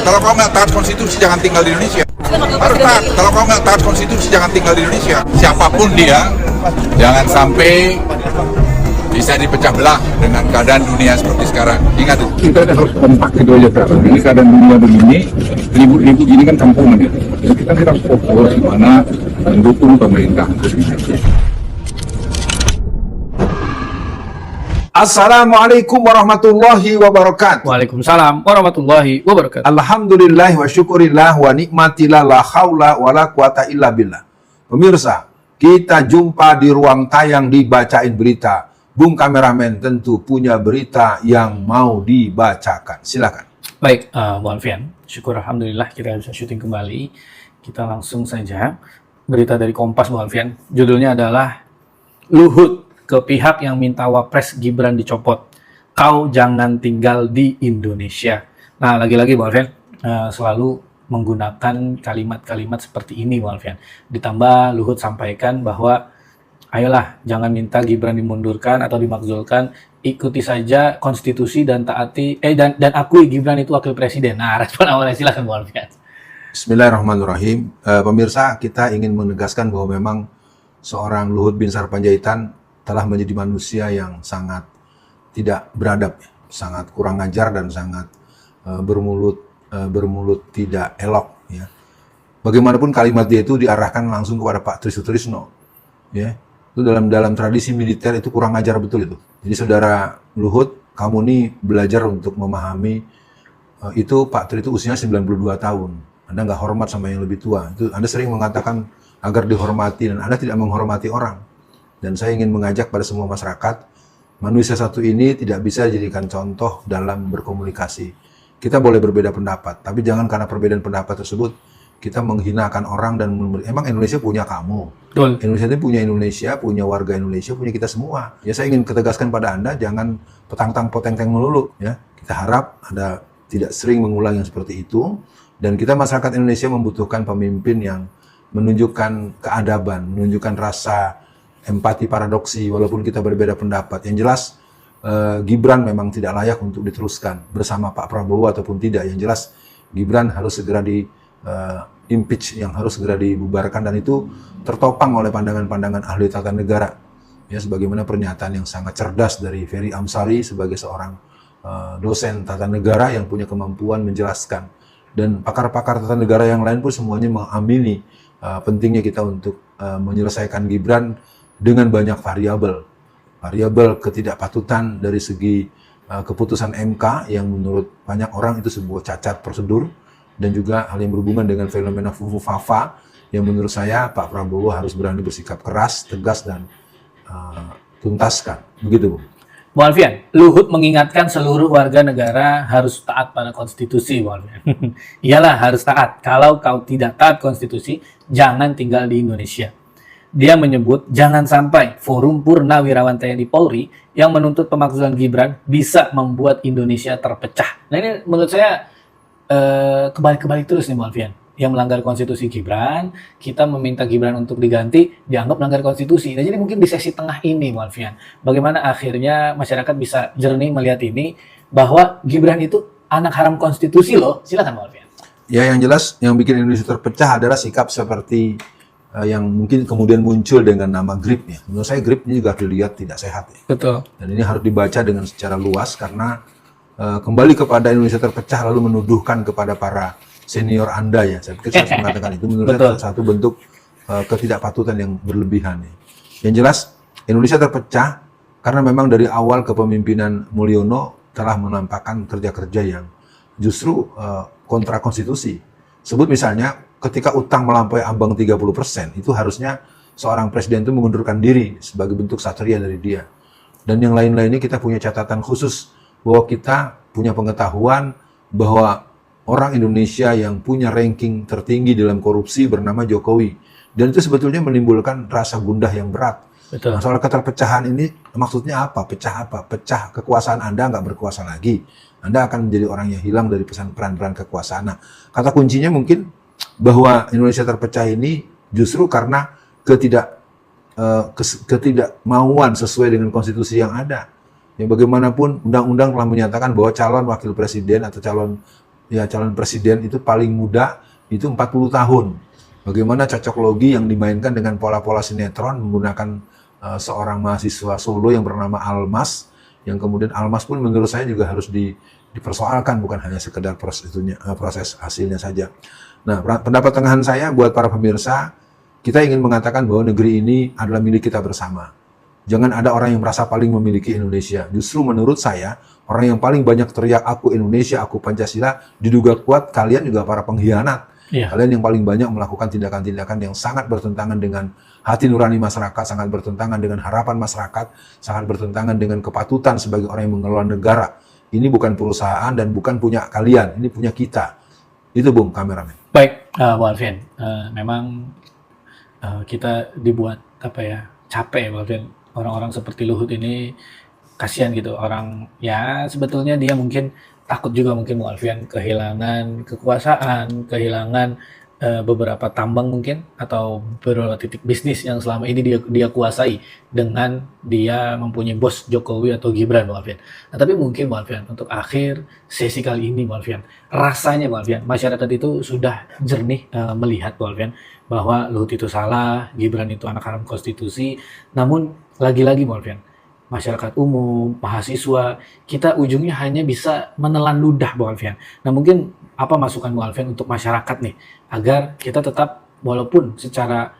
Kalau kau nggak taat konstitusi, jangan tinggal di Indonesia. Harus taat. Kalau kau nggak taat konstitusi, jangan tinggal di Indonesia. Siapapun dia, jangan sampai bisa dipecah belah dengan keadaan dunia seperti sekarang. Ingat itu. Kita harus kompak gitu aja sekarang. Ini keadaan dunia begini, ribut-ribut ini kan kampungan ya. Jadi kita harus fokus gimana mendukung pemerintah. Assalamualaikum warahmatullahi wabarakatuh. Waalaikumsalam warahmatullahi wabarakatuh. Alhamdulillah wa syukurillah wa nikmatillah la haula wa la quwata illa billah. Pemirsa, kita jumpa di ruang tayang dibacain berita. Bung kameramen tentu punya berita yang mau dibacakan. Silakan. Baik, Bu Alfian. Syukur alhamdulillah kita bisa syuting kembali. Kita langsung saja berita dari Kompas, Bu Alfian. Judulnya adalah Luhut ke pihak yang minta Wapres Gibran dicopot. Kau jangan tinggal di Indonesia. Nah, lagi-lagi Bu Alfian selalu menggunakan kalimat-kalimat seperti ini, Bu Alfian. Ditambah Luhut sampaikan bahwa ayolah jangan minta Gibran dimundurkan atau dimakzulkan, ikuti saja konstitusi dan taati dan akui Gibran itu wakil presiden. Nah, respon awalnya silakan Bu Alfian. Bismillahirrahmanirrahim. Pemirsa, kita ingin menegaskan bahwa memang seorang Luhut bin Sarpanjaitan telah menjadi manusia yang sangat tidak beradab, sangat kurang ajar dan sangat bermulut tidak elok. Ya. Bagaimanapun kalimat dia itu diarahkan langsung kepada Pak Tri Sutrisno. Ya. Itu dalam tradisi militer itu kurang ajar betul itu. Jadi saudara Luhut, kamu nih belajar untuk memahami itu Pak Tri itu usianya 92 tahun. Anda nggak hormat sama yang lebih tua. Itu Anda sering mengatakan agar dihormati dan Anda tidak menghormati orang. Dan saya ingin mengajak pada semua masyarakat, manusia satu ini tidak bisa dijadikan contoh dalam berkomunikasi. Kita boleh berbeda pendapat, tapi jangan karena perbedaan pendapat tersebut kita menghinakan orang dan emang Indonesia punya kamu. Betul. Indonesia itu punya Indonesia, punya warga Indonesia, punya kita semua. Ya saya ingin ketegaskan pada Anda, jangan petang-tang poteng-teng melulu. Ya, kita harap Anda tidak sering mengulang yang seperti itu. Dan kita masyarakat Indonesia membutuhkan pemimpin yang menunjukkan keadaban, menunjukkan rasa empati paradoksi walaupun kita berbeda pendapat. Yang jelas Gibran memang tidak layak untuk diteruskan bersama Pak Prabowo ataupun tidak. Yang jelas Gibran harus segera di impeach, yang harus segera dibubarkan, dan itu tertopang oleh pandangan-pandangan ahli tata negara. Ya, sebagaimana pernyataan yang sangat cerdas dari Ferry Amsari sebagai seorang dosen tata negara yang punya kemampuan menjelaskan. Dan pakar-pakar tata negara yang lain pun semuanya mengamini pentingnya kita untuk menyelesaikan Gibran dengan banyak variabel ketidakpatutan dari segi keputusan MK yang menurut banyak orang itu sebuah cacat prosedur, dan juga hal yang berhubungan dengan fenomena fufu fafa yang menurut saya Pak Prabowo harus berani bersikap keras, tegas, dan tuntaskan. Begitu, Bu. Bu Alfian, Luhut mengingatkan seluruh warga negara harus taat pada konstitusi, Bu Alfian. Iyalah harus taat. Kalau kau tidak taat konstitusi, jangan tinggal di Indonesia. Dia menyebut jangan sampai Forum Purnawirawan TNI Polri yang menuntut pemakzulan Gibran bisa membuat Indonesia terpecah. Nah, ini menurut saya kebalik-kebalik terus nih, Bu Alfian. Yang melanggar konstitusi Gibran, kita meminta Gibran untuk diganti, dianggap melanggar konstitusi. Nah, jadi mungkin di sesi tengah ini, Bu Alfian, bagaimana akhirnya masyarakat bisa jernih melihat ini, bahwa Gibran itu anak haram konstitusi loh. Silakan, Bu Alfian. Ya, yang jelas yang bikin Indonesia terpecah adalah sikap seperti yang mungkin kemudian muncul dengan nama GRIP-nya. Menurut saya GRIP ini juga dilihat tidak sehat. Ya. Betul. Dan ini harus dibaca dengan secara luas karena kembali kepada Indonesia terpecah lalu menuduhkan kepada para senior Anda, ya. Saya pikir saya harus mengatakan itu menurut saya satu bentuk ketidakpatutan yang berlebihan. Ya. Yang jelas Indonesia terpecah karena memang dari awal kepemimpinan Mulyono telah menampakkan kerja-kerja yang justru kontra konstitusi. Sebut misalnya ketika utang melampaui ambang 30%, itu harusnya seorang presiden itu mengundurkan diri sebagai bentuk satria dari dia. Dan yang lain-lainnya kita punya catatan khusus bahwa kita punya pengetahuan bahwa orang Indonesia yang punya ranking tertinggi dalam korupsi bernama Jokowi. Dan itu sebetulnya menimbulkan rasa gundah yang berat. Betul. Nah, soal keterpecahan ini maksudnya apa? Pecah apa? Pecah kekuasaan Anda nggak berkuasa lagi. Anda akan menjadi orang yang hilang dari peran-peran kekuasaan. Nah, kata kuncinya mungkin bahwa Indonesia terpecah ini justru karena ketidakmauan sesuai dengan konstitusi yang ada. Yang bagaimanapun undang-undang telah menyatakan bahwa calon wakil presiden atau calon ya calon presiden itu paling muda itu 40 tahun. Bagaimana cocok logi yang dimainkan dengan pola-pola sinetron menggunakan seorang mahasiswa Solo yang bernama Almas, yang kemudian Almas pun menurut saya juga harus dipersoalkan, bukan hanya sekedar proses hasilnya saja. Nah, pendapat tengahan saya buat para pemirsa, kita ingin mengatakan bahwa negeri ini adalah milik kita bersama. Jangan ada orang yang merasa paling memiliki Indonesia. Justru menurut saya, orang yang paling banyak teriak aku Indonesia, aku Pancasila, diduga kuat kalian juga para pengkhianat. Iya. Kalian yang paling banyak melakukan tindakan-tindakan yang sangat bertentangan dengan hati nurani masyarakat, sangat bertentangan dengan harapan masyarakat, sangat bertentangan dengan kepatutan sebagai orang yang mengelola negara. Ini bukan perusahaan dan bukan punya kalian, ini punya kita. Itu Bung kameramen. Baik, Bu Alfian, memang kita dibuat capek Bu Alfian. Orang-orang seperti Luhut ini kasihan gitu, orang ya sebetulnya dia mungkin takut juga mungkin Bu Alfian kehilangan kekuasaan, kehilangan beberapa tambang mungkin atau beberapa titik bisnis yang selama ini dia kuasai dengan dia mempunyai bos Jokowi atau Gibran, Bu Alfian. Nah, tapi mungkin Bu Alfian untuk akhir sesi kali ini Bu Alfian, rasanya Bu Alfian masyarakat itu sudah jernih melihat Bu Alfian bahwa Luhut itu salah, Gibran itu anak haram konstitusi. Namun lagi-lagi Bu Alfian, masyarakat umum, mahasiswa, kita ujungnya hanya bisa menelan ludah Bu Alfian. Nah mungkin apa masukan Bu Alfian untuk masyarakat nih, agar kita tetap walaupun secara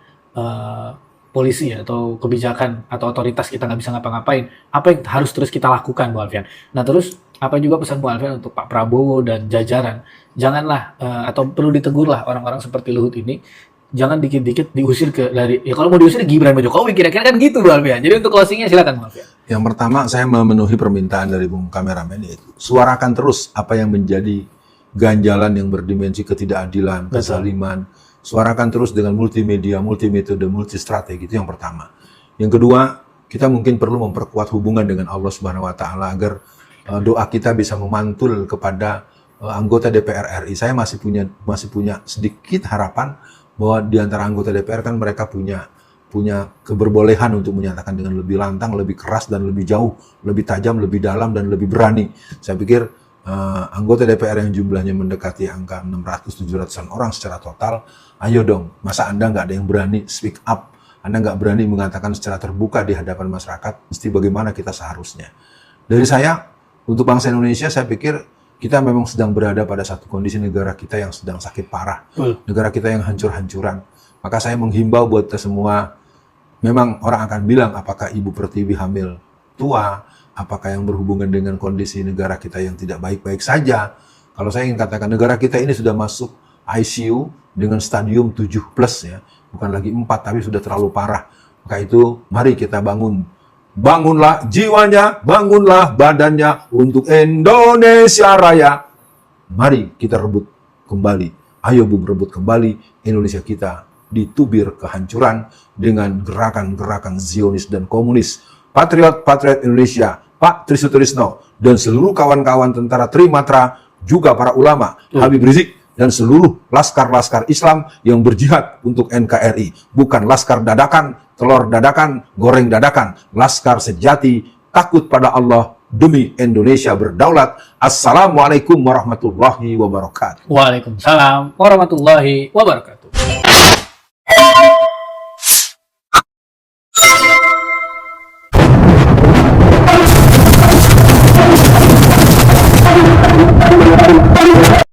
polisi atau kebijakan atau otoritas kita nggak bisa ngapa-ngapain, apa yang harus terus kita lakukan Bu Alfian. Nah terus apa juga pesan Bu Alfian untuk Pak Prabowo dan jajaran, janganlah atau perlu ditegurlah orang-orang seperti Luhut ini. Jangan dikit-dikit diusir dari, ya kalau mau diusir Gibran sama Jokowi, kira-kira kan gitu Bu Alfian. Jadi untuk closingnya silakan Bu Alfian. Yang pertama saya memenuhi permintaan dari Bung kameramen, yaitu suarakan terus apa yang menjadi ganjalan yang berdimensi ketidakadilan, kezaliman. Suarakan terus dengan multimedia, multimetode, multistrategi, itu yang pertama. Yang kedua, kita mungkin perlu memperkuat hubungan dengan Allah Subhanahu wa taala agar doa kita bisa memantul kepada anggota DPR RI. Saya masih punya sedikit harapan bahwa di antara anggota DPR kan mereka punya keberbolehan untuk menyatakan dengan lebih lantang, lebih keras, dan lebih jauh, lebih tajam, lebih dalam, dan lebih berani. Saya pikir anggota DPR yang jumlahnya mendekati angka 600-700an orang secara total, ayo dong, masa Anda nggak ada yang berani speak up? Anda nggak berani mengatakan secara terbuka di hadapan masyarakat, mesti bagaimana kita seharusnya. Dari saya, untuk bangsa Indonesia, saya pikir kita memang sedang berada pada satu kondisi negara kita yang sedang sakit parah. Negara kita yang hancur-hancuran. Maka saya menghimbau buat kita semua, memang orang akan bilang apakah Ibu Pertiwi hamil tua, apakah yang berhubungan dengan kondisi negara kita yang tidak baik-baik saja. Kalau saya ingin katakan, negara kita ini sudah masuk ICU dengan stadium 7+ ya. Bukan lagi 4, tapi sudah terlalu parah. Maka itu, mari kita bangun. Bangunlah jiwanya, bangunlah badannya untuk Indonesia Raya. Mari kita rebut kembali. Ayo Bung, rebut kembali Indonesia kita ditubir kehancuran dengan gerakan-gerakan Zionis dan komunis. Patriot-patriot Indonesia, Pak Trisutrisno, dan seluruh kawan-kawan tentara Trimatra, juga para ulama, Habib Rizik, dan seluruh laskar-laskar Islam yang berjihad untuk NKRI. Bukan laskar dadakan, telur dadakan, goreng dadakan. Laskar sejati, takut pada Allah, demi Indonesia berdaulat. Assalamualaikum warahmatullahi wabarakatuh. Waalaikumsalam warahmatullahi wabarakatuh.